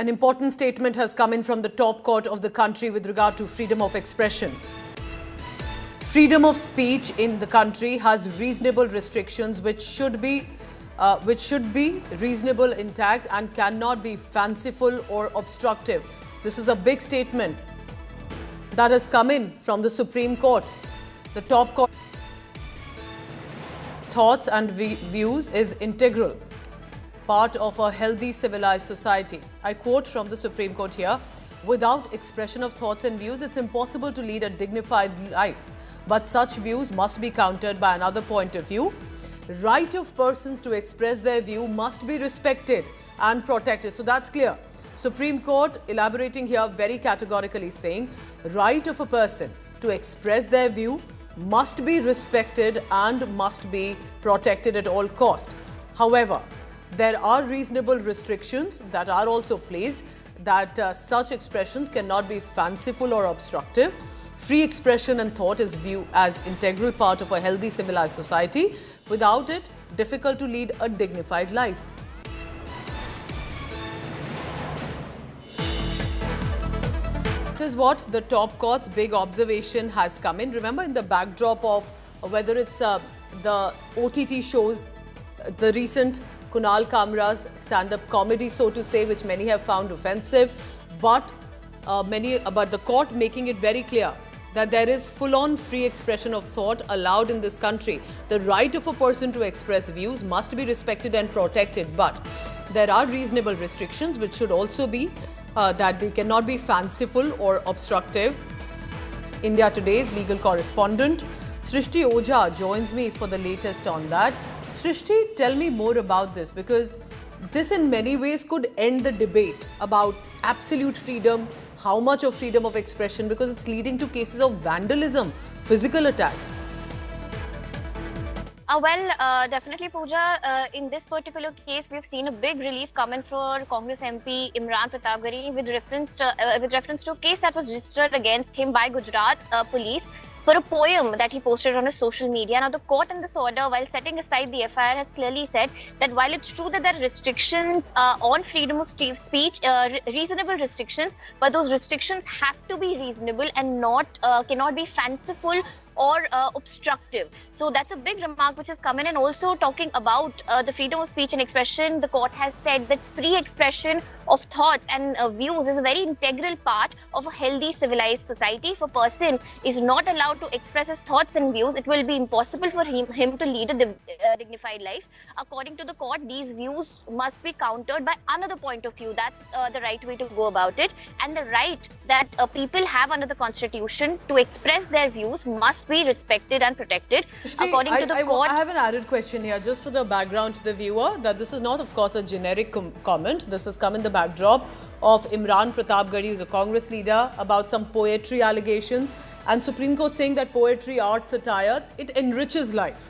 An important statement has come in from the top court of the country with regard to freedom of expression. Freedom of speech in the country has reasonable restrictions which should be reasonable, intact, and cannot be fanciful or obstructive. This is a big statement that has come in from the Supreme Court. The top court thoughts and views is integral part of a healthy, civilized society. I quote from the Supreme Court here, without expression of thoughts and views, it's impossible to lead a dignified life. But such views must be countered by another point of view. Right of persons to express their view must be respected and protected. So that's clear. Supreme Court elaborating here very categorically saying, right of a person to express their view must be respected and must be protected at all cost. However, there are reasonable restrictions that are also placed that such expressions cannot be fanciful or obstructive. Free expression and thought is viewed as integral part of a healthy, civilized society. Without it, difficult to lead a dignified life. That is what the top court's big observation has come in. Remember, in the backdrop of whether it's the OTT shows, the recent Kunal Kamra's stand-up comedy, so to say, which many have found offensive, but the court making it very clear that there is full-on free expression of thought allowed in this country. The right of a person to express views must be respected and protected, but there are reasonable restrictions which should also be that they cannot be fanciful or obstructive. India Today's legal correspondent Srishti Ojha joins me for the latest on that. Srishti, tell me more about this, because this in many ways could end the debate about absolute freedom, how much of freedom of expression, because it's leading to cases of vandalism, physical attacks. Definitely, Pooja. In this particular case, we've seen a big relief coming for Congress MP Imran Pratapgarhi with reference to a case that was registered against him by Gujarat police for a poem that he posted on his social media. Now, the court in this order, while setting aside the FIR, has clearly said that while it's true that there are restrictions on freedom of speech, reasonable restrictions, but those restrictions have to be reasonable and cannot be fanciful or obstructive. So that's a big remark which has come in. And also talking about the freedom of speech and expression, the court has said that free expression of thoughts and views is a very integral part of a healthy, civilized society. If a person is not allowed to express his thoughts and views, it will be impossible for him to lead a dignified life. According to the court, these views must be countered by another point of view. That's the right way to go about it. And the right that people have under the Constitution to express their views must be respected and protected. According to the court, I have an added question here, just for the background to the viewer, that this is not, of course, a generic comment. This has come in the backdrop of Imran Pratapgarhi, who's a Congress leader, about some poetry allegations, and Supreme Court saying that poetry, art, satire, it enriches life.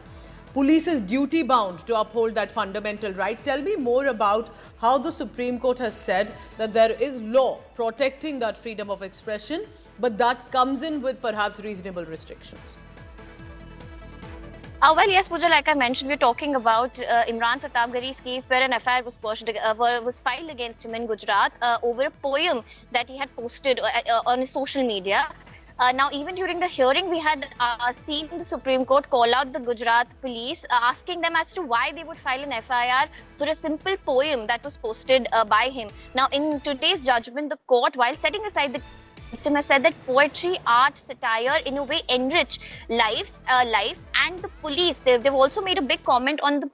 Police is duty bound to uphold that fundamental right. Tell me more about how the Supreme Court has said that there is law protecting that freedom of expression, but that comes in with perhaps reasonable restrictions. Yes, Pooja, like I mentioned, we're talking about Imran Pratapgarhi's case where an FIR was filed against him in Gujarat over a poem that he had posted on his social media. Now, even during the hearing, we had seen the Supreme Court call out the Gujarat police, asking them as to why they would file an FIR for a simple poem that was posted by him. Now, in today's judgment, the court, while setting aside the system, has said that poetry, art, satire in a way enrich life, and the police. They've also made a big comment on the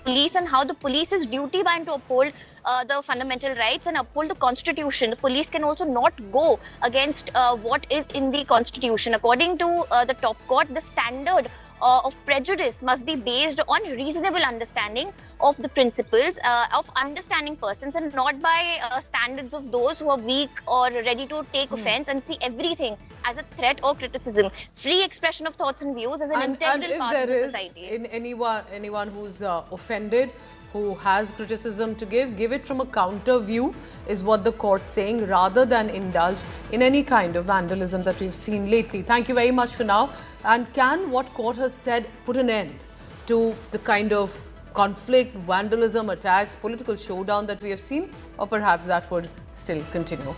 police and how the police is duty bound to uphold the fundamental rights and uphold the Constitution. The police can also not go against what is in the Constitution. According to the top court, the standard of prejudice must be based on reasonable understanding of the principles of understanding persons, and not by standards of those who are weak or ready to take offense and see everything as a threat or criticism. Free expression of thoughts and views is an integral part of the society. And if there is anyone who's offended, who has criticism to give it from a counter view, is what the court's saying, rather than indulge in any kind of vandalism that we've seen lately. Thank you very much for now. And can what court has said put an end to the kind of conflict, vandalism, attacks, political showdown that we have seen, or perhaps that would still continue?